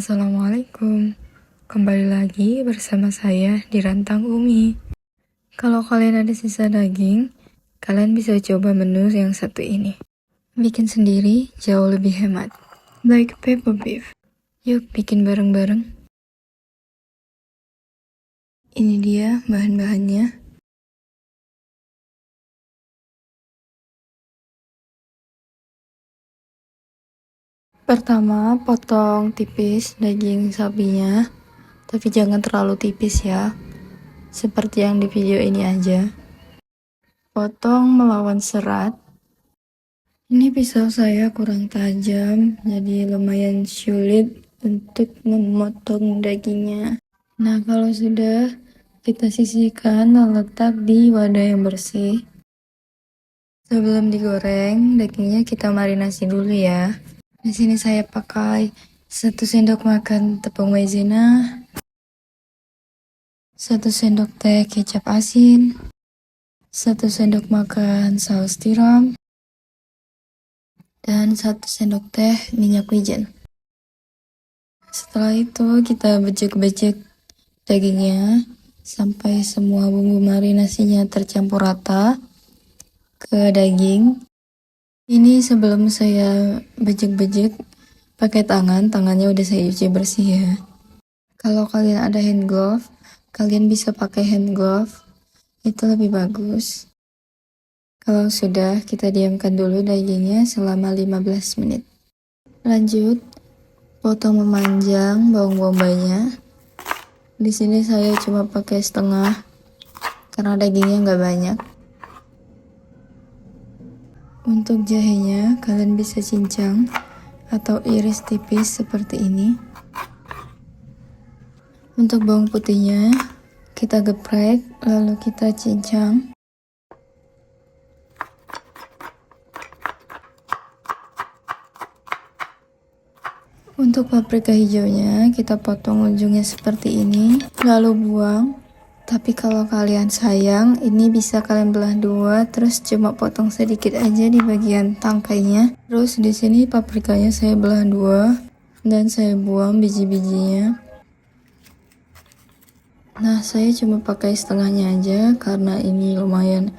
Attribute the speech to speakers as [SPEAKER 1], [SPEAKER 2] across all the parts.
[SPEAKER 1] Assalamualaikum. Kembali lagi bersama saya di Rantang Umi. Kalau kalian ada sisa daging, kalian bisa coba menu yang satu ini. Bikin sendiri jauh lebih hemat. Black pepper beef. Yuk bikin bareng-bareng. Ini dia bahan-bahannya. Pertama, potong tipis daging sapinya, tapi jangan terlalu tipis ya. Seperti yang di video ini aja. Potong melawan serat. Ini pisau saya kurang tajam, jadi lumayan sulit untuk memotong dagingnya. Nah, kalau sudah, kita sisihkan dan letak di wadah yang bersih. Sebelum digoreng, dagingnya kita marinasi dulu ya. Di sini saya pakai 1 sendok makan tepung maizena, 1 sendok teh kecap asin, 1 sendok makan saus tiram, dan 1 sendok teh minyak wijen. Setelah itu kita bejek-bejek dagingnya sampai semua bumbu marinasinya tercampur rata ke daging. Ini sebelum saya bejek-bejek pakai tangannya udah saya cuci bersih ya. Kalau kalian ada hand glove, kalian bisa pakai hand glove, itu lebih bagus. Kalau sudah, kita diamkan dulu dagingnya selama 15 menit. Lanjut, potong memanjang bawang bombaynya. Di sini saya cuma pakai setengah karena dagingnya nggak banyak. Untuk jahenya, kalian bisa cincang atau iris tipis seperti ini. Untuk bawang putihnya, kita geprek, lalu kita cincang. Untuk paprika hijaunya, kita potong ujungnya seperti ini, lalu buang. Tapi kalau kalian sayang, ini bisa kalian belah dua, terus cuma potong sedikit aja di bagian tangkainya. Terus di sini paprikanya saya belah dua dan saya buang biji-bijinya. Nah, saya cuma pakai setengahnya aja karena ini lumayan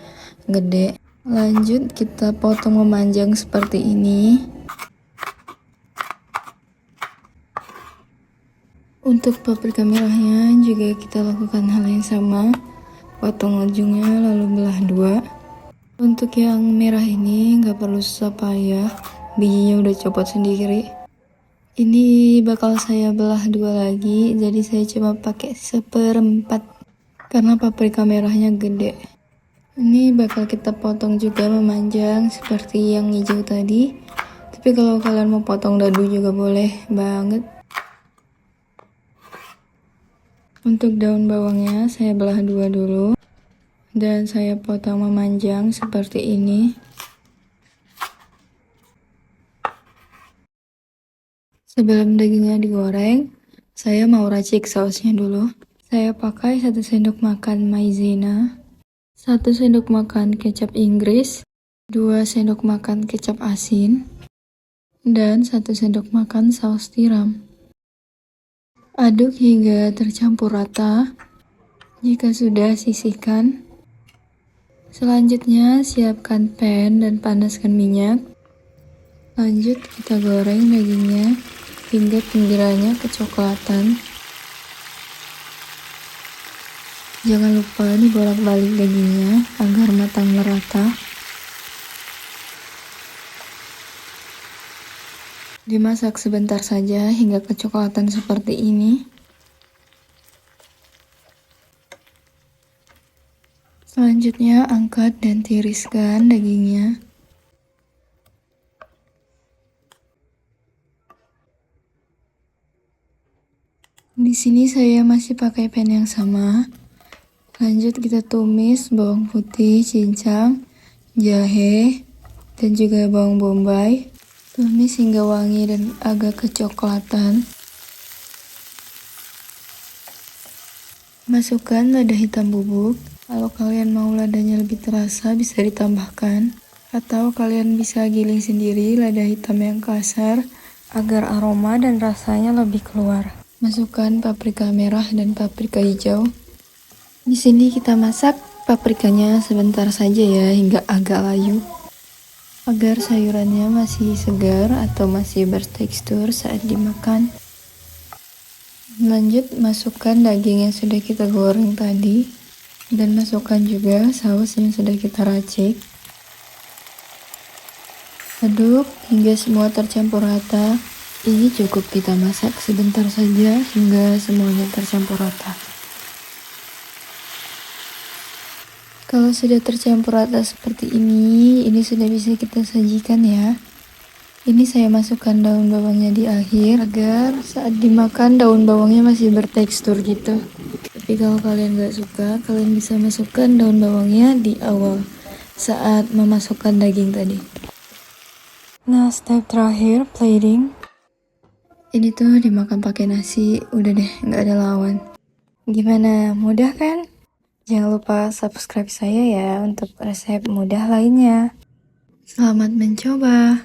[SPEAKER 1] gede. Lanjut kita potong memanjang seperti ini. Untuk paprika merahnya juga kita lakukan hal yang sama, potong ujungnya lalu belah dua. Untuk yang merah ini nggak perlu susah payah, bijinya udah copot sendiri. Ini bakal saya belah dua lagi, jadi saya cuma pakai 1/4 karena paprika merahnya gede. Ini bakal kita potong juga memanjang seperti yang hijau tadi, tapi kalau kalian mau potong dadu juga boleh banget. Untuk daun bawangnya saya belah dua dulu dan saya potong memanjang seperti ini. Sebelum dagingnya digoreng, saya mau racik sausnya dulu. Saya pakai 1 sendok makan maizena, 1 sendok makan kecap Inggris, 2 sendok makan kecap asin, dan 1 sendok makan saus tiram. Aduk hingga tercampur rata. Jika sudah, sisihkan. Selanjutnya, siapkan pan dan panaskan minyak. Lanjut, kita goreng dagingnya hingga pinggirannya kecoklatan. Jangan lupa dibolak-balik dagingnya agar matang merata. Dimasak sebentar saja hingga kecoklatan seperti ini. Selanjutnya angkat dan tiriskan dagingnya. Di sini saya masih pakai pan yang sama. Lanjut kita tumis bawang putih, cincang, jahe, dan juga bawang bombay. Tumis hingga wangi dan agak kecoklatan. Masukkan lada hitam bubuk. Kalau kalian mau ladanya lebih terasa bisa ditambahkan. Atau kalian bisa giling sendiri lada hitam yang kasar agar aroma dan rasanya lebih keluar. Masukkan paprika merah dan paprika hijau. Di sini kita masak paprikanya sebentar saja ya, hingga agak layu, agar sayurannya masih segar atau masih bertekstur saat dimakan. Lanjut, masukkan daging yang sudah kita goreng tadi, dan masukkan juga saus yang sudah kita racik. Aduk hingga semua tercampur rata. Ini cukup kita masak sebentar saja hingga semuanya tercampur rata. Kalau sudah tercampur rata seperti ini sudah bisa kita sajikan ya. Ini saya masukkan daun bawangnya di akhir, agar saat dimakan daun bawangnya masih bertekstur gitu. Tapi kalau kalian gak suka, kalian bisa masukkan daun bawangnya di awal saat memasukkan daging tadi. Nah, step terakhir, plating. Ini tuh dimakan pakai nasi, udah deh, gak ada lawan. Gimana, mudah kan? Jangan lupa subscribe saya ya untuk resep mudah lainnya. Selamat mencoba.